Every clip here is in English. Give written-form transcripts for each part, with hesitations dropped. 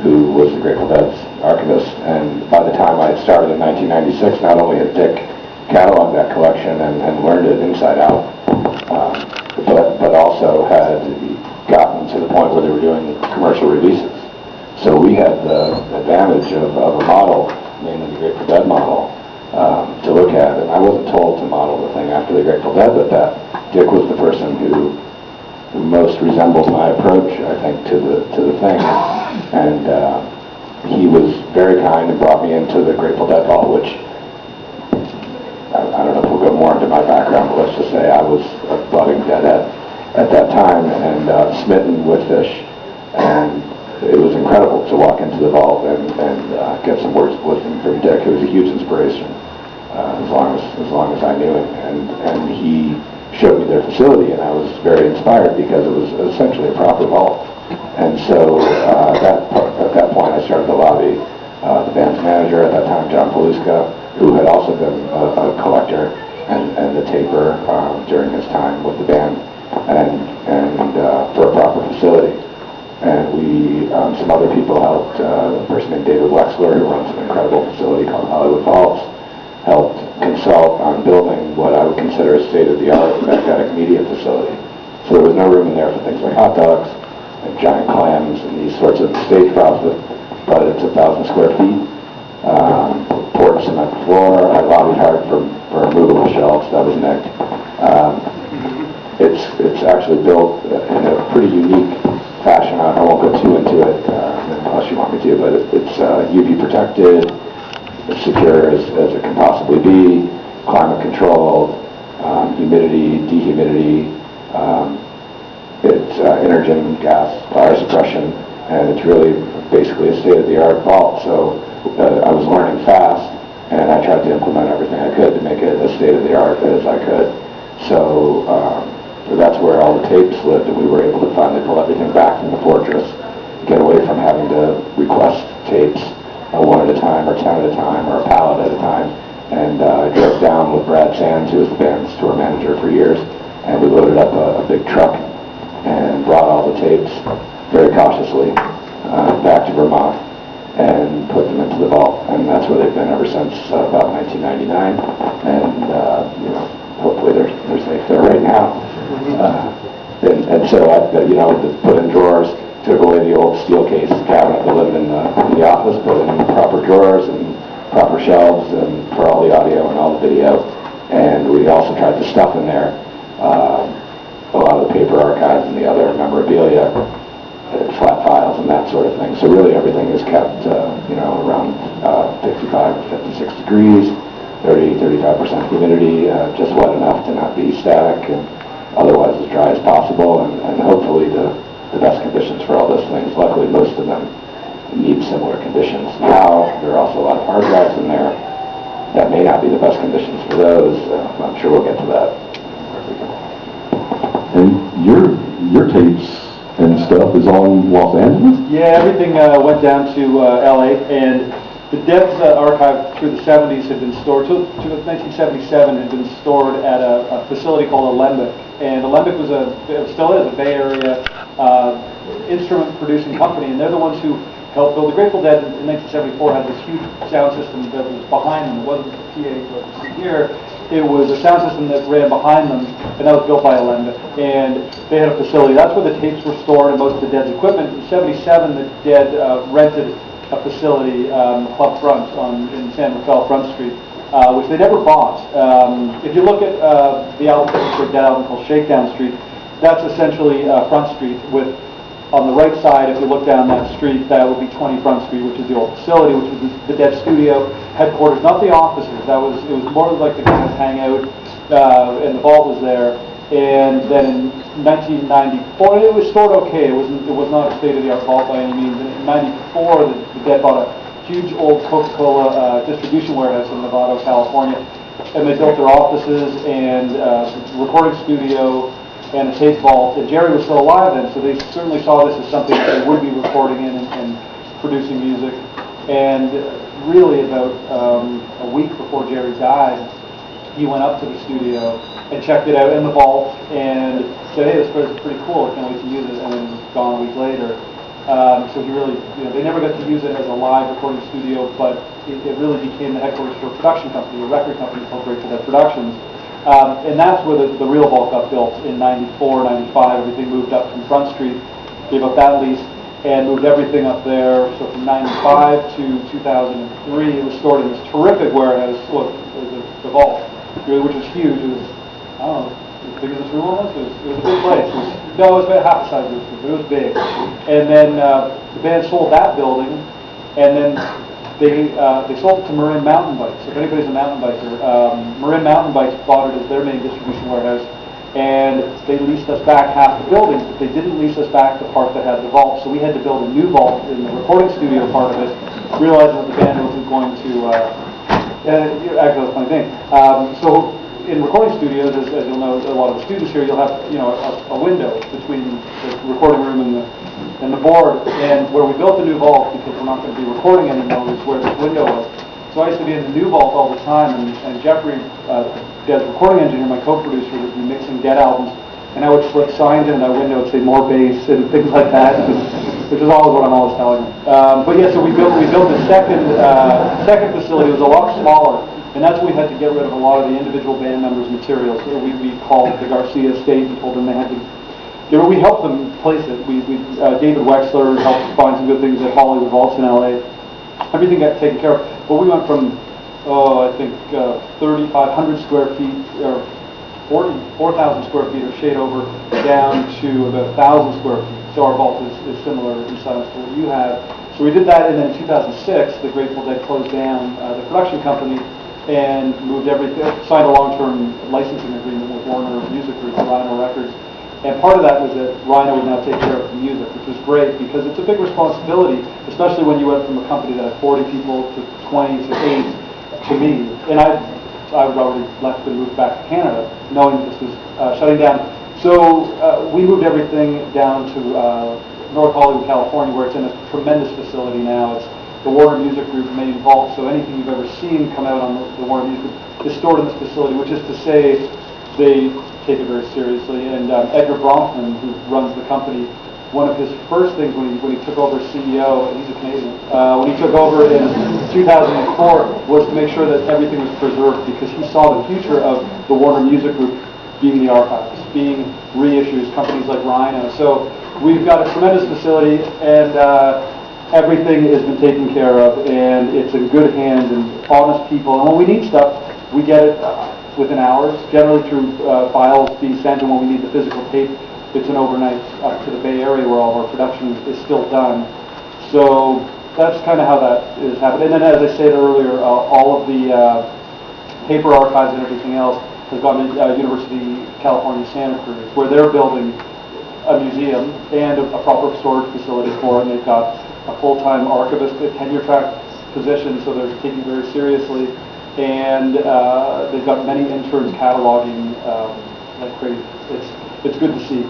who was the Grateful Dead's archivist. And by the time I had started in 1996, not only had Dick cataloged that collection and learned it inside out, but also had gotten to the point where they were doing commercial releases. So we had the advantage of a model, namely the Grateful Dead model, to look at. And I wasn't told to model the thing after the Grateful Dead, but that Dick was the person who most resembles my approach, I think, to the thing. And he was very kind and brought me into the Grateful Dead vault, which I don't know if we'll go more into my background, but let's just say I was a budding deadhead at that time and smitten with Phish. And it was incredible to walk into the vault and get some words of wisdom from Dick. It was a huge inspiration as long as I knew him. And he showed me their facility, and I was very inspired because it was essentially a proper vault. And so at that point, I started to lobby the band's manager at that time, John Paluska, who had also been a collector and a taper during his time with the band, and for a proper facility. And we, some other people helped. A person named David Wexler, who runs an incredible facility called Hollywood Vaults, helped consult on building what I would consider a state-of-the-art magnetic media facility. So there was no room in there for things like hot dogs and giant clams and these sorts of stage props, but it's 1,000 square feet. Poured cement floor. I lobbied hard for movable shelves. That was Nick. It's actually built in a pretty unique fashion. I won't go too into it unless you want me to, but it's UV protected, as secure as it can possibly be, climate controlled, humidity, dehumidity, it's energen gas fire suppression, and it's really basically a state-of-the-art vault. So I was learning fast, and I tried to implement everything I could to make it as state-of-the-art as I could. So that's where all the tapes lived, and we were able to finally pull everything back from the fortress, get away from having to request tapes one at a time, or 10 at a time, or a pallet at a time. And I drove down with Brad Sands, who was the band's tour manager for years, and we loaded up a big truck and brought all the tapes very cautiously back to Vermont and put them into the vault. And that's where they've been ever since about 1999. And hopefully they're safe there right now. And so I put in drawers, took away the old steel case cabinet that lived in the office, put in proper drawers and proper shelves and for all the audio and all the video. And we also tried to stuff in there a lot of the paper archives and the other memorabilia, flat files and that sort of thing. So really everything is kept around 55 to 56 degrees, 30-35% humidity, just wet enough to not be static, and otherwise as dry as possible, and hopefully the best conditions for all those things. Luckily, most of them need similar conditions. Now, there are also a lot of hard drives in there that may not be the best conditions for those. I'm sure we'll get to that. And your tapes and stuff is all in Los Angeles? Yeah, everything went down to LA, and the Dead's archive through the 70s had been stored, to 1977 had been stored at a facility called Alembic. And Alembic still is a Bay Area instrument producing company, and they're the ones who helped build the Grateful Dead. In 1974 had this huge sound system that was behind them. It wasn't the PA what you see here. It was a sound system that ran behind them, and that was built by Alembic. And they had a facility. That's where the tapes were stored and most of the Dead's equipment. In 77, the Dead rented a facility, Club Front in San Rafael Front Street, which they never bought. If you look at the album, the Dead album called Shakedown Street, that's essentially Front Street with, on the right side, if you look down that street, that would be 20 Front Street, which is the old facility, which was the Dead studio headquarters, not the offices. It was more like the guys hang out, and the vault was there. And then in 1994, it was stored okay. It was not a state-of-the-art vault by any means. And in 94, the Dead bought a huge old Coca-Cola distribution warehouse in Novato, California, and they built their offices and recording studio and a tape vault. And Jerry was still alive then, so they certainly saw this as something that they would be recording in and producing music. And really about a week before Jerry died, he went up to the studio and checked it out in the vault and said, hey, this place is pretty cool, I can't wait to use it, and then it was gone a week later. So he really, they never got to use it as a live recording studio, but it really became the headquarters for a production company, a record company called Grateful Dead Productions. And that's where the real vault got built in 94, 95. Everything moved up from Front Street, gave up that lease, and moved everything up there. So from 95 to 2003, it was stored in this terrific warehouse. Look, the vault, which was huge. It was, I don't know, as big as this room almost. It was a big place. It was about half the size of this room, but it was big. And then the band sold that building, and then they sold it to Marin Mountain Bikes. If anybody's a mountain biker, Marin Mountain Bikes bought it as their main distribution warehouse, and they leased us back half the building, but they didn't lease us back the part that had the vault. So we had to build a new vault in the recording studio part of it, realizing that the band wasn't going to. Actually, that's a funny thing. So in recording studios, as you'll know, a lot of the students here, you'll have a window between the recording room and the board. And where we built the new vault, because we're not going to be recording anymore, is where this window was. So I used to be in the new vault all the time, and Jeffrey, Dead's recording engineer, my co-producer, would be mixing Dead albums, and I would slip signs in that window and say more bass and things like that, which is always what I'm always telling them. But yeah, so we built the second facility. It was a lot smaller. And that's when we had to get rid of a lot of the individual band members' material. So we called the Garcia estate and told them they had to. We helped them place it. David Wexler helped find some good things at Hollywood Vaults in LA. Everything got taken care of. But we went from, I think, 3,500 square feet or 4,000 square feet of shade over down to about 1,000 square feet. So our vault is similar in size to what you have. So we did that, and then in 2006, the Grateful Dead closed down the production company and moved everything, signed a long-term licensing agreement with Warner Music Group, Rhino Records. And part of that was that Rhino would now take care of the music, which was great because it's a big responsibility, especially when you went from a company that had 40 people to 20 to 8 to me. And I was already left and moved back to Canada, knowing that this was shutting down. So we moved everything down to North Hollywood, California, where it's in a tremendous facility now. It's the Warner Music Group main vault, so anything you've ever seen come out on the Warner Music Group is stored in this facility, which is to say they take it very seriously. And Edgar Bronfman, who runs the company, one of his first things when he took over as CEO, and he's a Canadian, when he took over in 2004, was to make sure that everything was preserved, because he saw the future of the Warner Music Group being the archives, being reissues, companies like Rhino. So we've got a tremendous facility, and everything has been taken care of, and it's in good hands and honest people. And when we need stuff, we get it within hours, generally through files being sent, and when we need the physical tape, it's an overnight up to the Bay Area where all of our production is still done. So that's kind of how that is happening. And then, as I said earlier, all of the paper archives and everything else has gone to University of California, Santa Cruz, where they're building a museum and a proper storage facility for it. And they've got a full-time archivist, a tenure-track position, so they're taking it very seriously. And they've got many interns cataloging like crazy. It's good to see.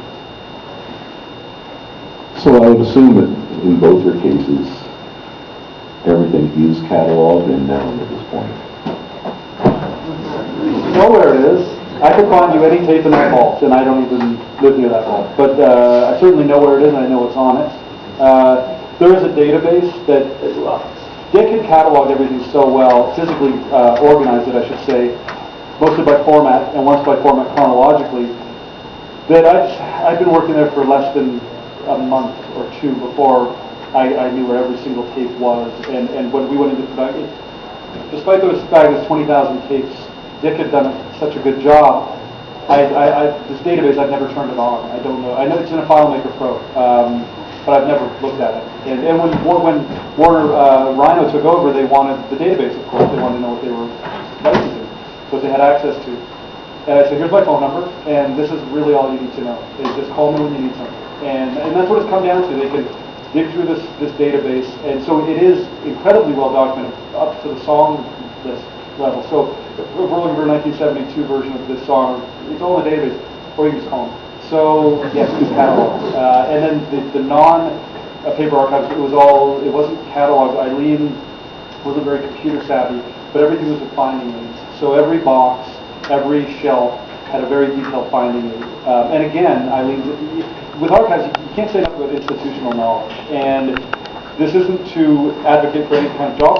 So I would assume that in both your cases, everything is cataloged and known at this point. You know where it is. I could find you any tape in that vault, and I don't even live near that vault. But I certainly know where it is, and I know what's on it. There is a database that Dick had cataloged everything so well, physically organized it, I should say, mostly by format, and once by format chronologically, that I'd been working there for less than a month or two before I knew where every single tape was. And when we went into production, despite those bag of 20,000 tapes, Dick had done such a good job. This database, I've never turned it on. I don't know. I know it's in a FileMaker Pro, but I've never looked at it. And when Warner Rhino took over, they wanted the database, of course. They wanted to know what they were licensing, what they had access to. And I said, here's my phone number, and this is really all you need to know. Is just call me when you need something. And that's what it's come down to. They can dig through this database, and so it is incredibly well documented, up to the song list level. So if we're looking for a 1972 version of this song, it's all in the database, or you can just call them. So yes, it's cataloged. And then the non-paper archives, it wasn't cataloged. Eileen wasn't very computer savvy, but everything was with finding aids. So every box, every shelf had a very detailed finding aid. And again, Eileen, with archives, you can't say enough about institutional knowledge. And this isn't to advocate for any kind of job